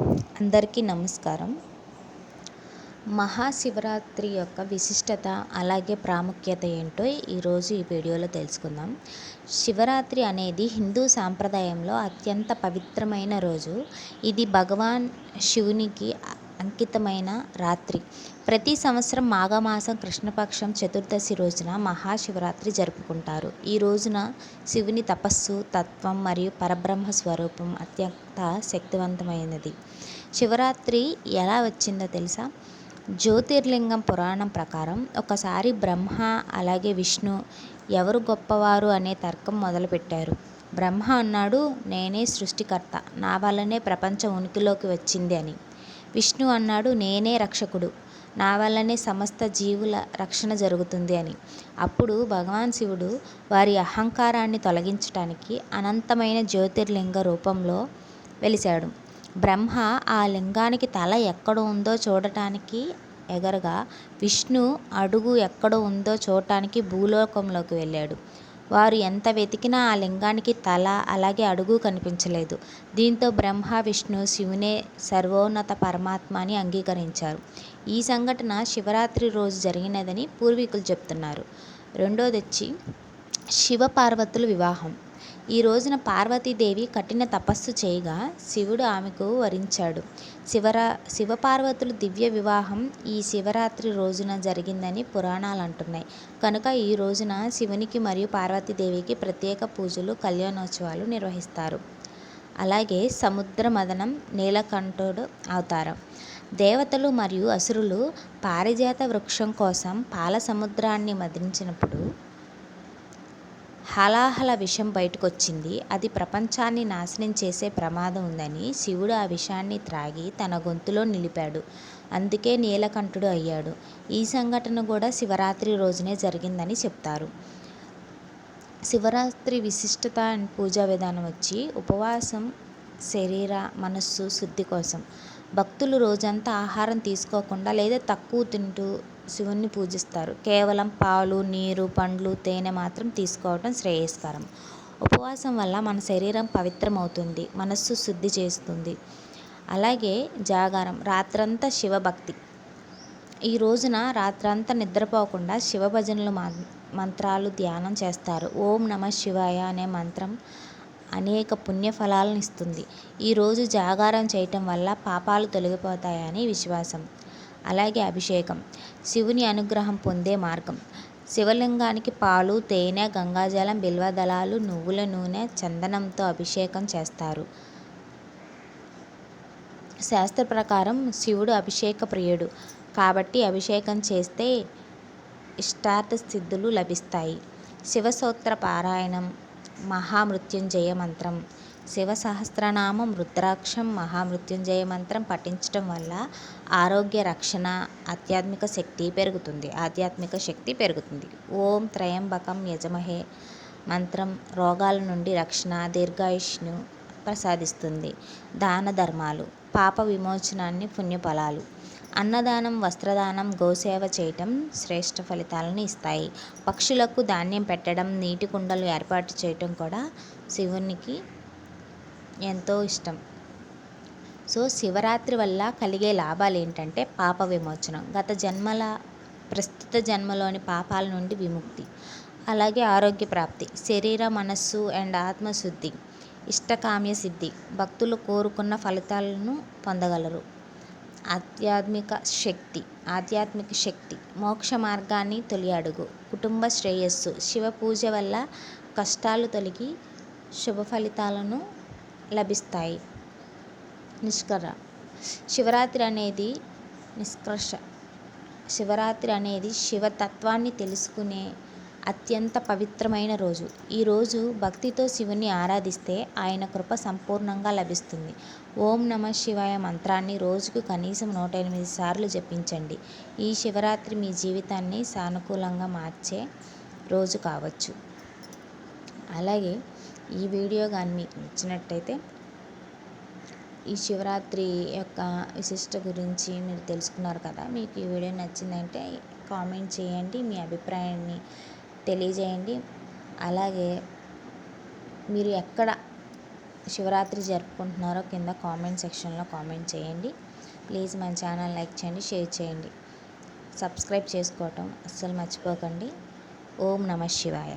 అందరికీ నమస్కారం. మహాశివరాత్రి యొక్క విశిష్టత అలాగే ప్రాముఖ్యత ఏంటో ఈరోజు ఈ వీడియోలో తెలుసుకుందాం. శివరాత్రి అనేది హిందూ సాంప్రదాయంలో అత్యంత పవిత్రమైన రోజు. ఇది భగవాన్ శివునికి అంకితమైన రాత్రి. ప్రతి సంవత్సరం మాఘమాసం కృష్ణపక్షం చతుర్దశి రోజున మహాశివరాత్రి జరుపుకుంటారు. ఈ రోజున శివుని తపస్సు, తత్వం మరియు పరబ్రహ్మ స్వరూపం అత్యంత శక్తివంతమైనది. శివరాత్రి ఎలా వచ్చిందో తెలుసా? జ్యోతిర్లింగం పురాణం ప్రకారం ఒకసారి బ్రహ్మ అలాగే విష్ణు ఎవరు గొప్పవారు అనే తర్కం మొదలుపెట్టారు. బ్రహ్మ అన్నాడు, నేనే సృష్టికర్త, నా వల్లనే ప్రపంచం ఉనికిలోకి వచ్చింది అని. విష్ణు అన్నాడు, నేనే రక్షకుడు, నా వల్లనే సమస్త జీవుల రక్షణ జరుగుతుంది అని. అప్పుడు భగవాన్ శివుడు వారి అహంకారాన్ని తొలగించడానికి అనంతమైన జ్యోతిర్లింగ రూపంలో వెలిశాడు. బ్రహ్మ ఆ లింగానికి తల ఎక్కడ ఉందో చూడటానికి ఎగరగా, విష్ణు అడుగు ఎక్కడ ఉందో చూడటానికి భూలోకంలోకి వెళ్ళాడు. వారు ఎంత వెతికినా ఆ లింగానికి తల అలాగే అడుగు కనిపించలేదు. దీంతో బ్రహ్మ, విష్ణు శివునే సర్వోన్నత పరమాత్మ అని అంగీకరించారు. ఈ సంఘటన శివరాత్రి రోజు జరిగినదని పూర్వీకులు చెప్తున్నారు. రెండోది వచ్చి శివపార్వతుల వివాహం. ఈ రోజున పార్వతీదేవి కఠిన తపస్సు చేయగా శివుడు ఆమెకు వరించాడు. శివపార్వతుల దివ్య వివాహం ఈ శివరాత్రి రోజున జరిగిందని పురాణాలు అంటున్నాయి. కనుక ఈ రోజున శివునికి మరియు పార్వతీదేవికి ప్రత్యేక పూజలు, కళ్యాణోత్సవాలు నిర్వహిస్తారు. అలాగే సముద్ర మదనం, నీలకంఠుడు అవతారం. దేవతలు మరియు అసురులు పారిజాత వృక్షం కోసం పాల సముద్రాన్ని మదించినప్పుడు హలాహల విషం బయటకొచ్చింది. అది ప్రపంచాన్ని నాశనం చేసే ప్రమాదం ఉందని శివుడు ఆ విషాన్ని త్రాగి తన గొంతులో నిలిపాడు. అందుకే నీలకంఠుడు అయ్యాడు. ఈ సంఘటన కూడా శివరాత్రి రోజునే జరిగిందని చెప్తారు. శివరాత్రి విశిష్టత అండ్ పూజా విధానం వచ్చి ఉపవాసం, శరీర మనస్సు శుద్ధి కోసం. భక్తులు రోజంతా ఆహారం తీసుకోకుండా లేదా తక్కువ తింటూ శివుణ్ణి పూజిస్తారు. కేవలం పాలు, నీరు, పండ్లు, తేనె మాత్రం తీసుకోవడం శ్రేయస్కరం. ఉపవాసం వల్ల మన శరీరం పవిత్రమవుతుంది, మనస్సు శుద్ధి చేస్తుంది. అలాగే జాగారం, రాత్రంతా శివభక్తి. ఈ రోజున రాత్రంతా నిద్రపోకుండా శివ భజనలు, మంత్రాలు, ధ్యానం చేస్తారు. ఓం నమః శివాయ అనే మంత్రం అనేక పుణ్యఫలాలను ఇస్తుంది. ఈరోజు జాగారం చేయటం వల్ల పాపాలు తొలగిపోతాయని విశ్వాసం. అలాగే అభిషేకం, శివుని అనుగ్రహం పొందే మార్గం. శివలింగానికి పాలు, తేనె, గంగాజలం, బిల్వదళాలు, నువ్వుల నూనె, చందనంతో అభిషేకం చేస్తారు. శాస్త్ర ప్రకారం శివుడు అభిషేక ప్రియుడు కాబట్టి అభిషేకం చేస్తే ఇష్టార్థ సిద్ధులు లభిస్తాయి. శివస్తోత్ర పారాయణం, మహామృత్యుంజయ మంత్రం, శివ సహస్రనామం, రుద్రాక్షం, మహామృత్యుంజయ మంత్రం పఠించడం వల్ల ఆరోగ్య రక్షణ, ఆధ్యాత్మిక శక్తి పెరుగుతుంది. ఓం త్రయంబకం యజమహే మంత్రం రోగాల నుండి రక్షణ, దీర్ఘాయుష్ను ప్రసాదిస్తుంది. దాన ధర్మాలు, పాప విమోచనాన్ని, పుణ్యఫలాలు. అన్నదానం, వస్త్రదానం, గోసేవ చేయటం శ్రేష్ఠ ఫలితాలను ఇస్తాయి. పక్షులకు ధాన్యం పెట్టడం, నీటి కుండలు ఏర్పాటు చేయటం కూడా శివునికి ఎంతో ఇష్టం. సో శివరాత్రి వల్ల కలిగే లాభాలు ఏంటంటే పాప విమోచనం, ప్రస్తుత జన్మలోని పాపాల నుండి విముక్తి, అలాగే ఆరోగ్య ప్రాప్తి, శరీర, మనస్సు అండ్ ఆత్మశుద్ధి, ఇష్టకామ్య సిద్ధి, భక్తులు కోరుకున్న ఫలితాలను పొందగలరు. ఆధ్యాత్మిక శక్తి, మోక్ష మార్గాన్ని తొలి అడుగు, కుటుంబ శ్రేయస్సు, శివ పూజ వల్ల కష్టాలు తొలగి శుభ ఫలితాలను లభిస్తాయి. శివరాత్రి అనేది శివతత్వాన్ని తెలుసుకునే అత్యంత పవిత్రమైన రోజు. ఈరోజు భక్తితో శివుని ఆరాధిస్తే ఆయన కృప సంపూర్ణంగా లభిస్తుంది. ఓం నమః శివాయ మంత్రాన్ని రోజుకు కనీసం 108 సార్లు జపించండి. ఈ శివరాత్రి మీ జీవితాన్ని సానుకూలంగా మార్చే రోజు కావచ్చు. అలాగే ఈ వీడియో కానీ మీకు నచ్చినట్టయితే ఈ శివరాత్రి యొక్క విశిష్ట గురించి మీరు తెలుసుకున్నారు కదా. మీకు ఈ వీడియో నచ్చిందంటే కామెంట్ చేయండి, మీ అభిప్రాయాన్ని తెలియజేయండి. అలాగే మీరు ఎక్కడ శివరాత్రి జరుపుకుంటున్నారో కింద కామెంట్ సెక్షన్లో కామెంట్ చేయండి. ప్లీజ్ మన ఛానల్ లైక్ చేయండి, షేర్ చేయండి, సబ్స్క్రైబ్ చేసుకోవటం అస్సలు మర్చిపోకండి. ఓం నమః శివాయ.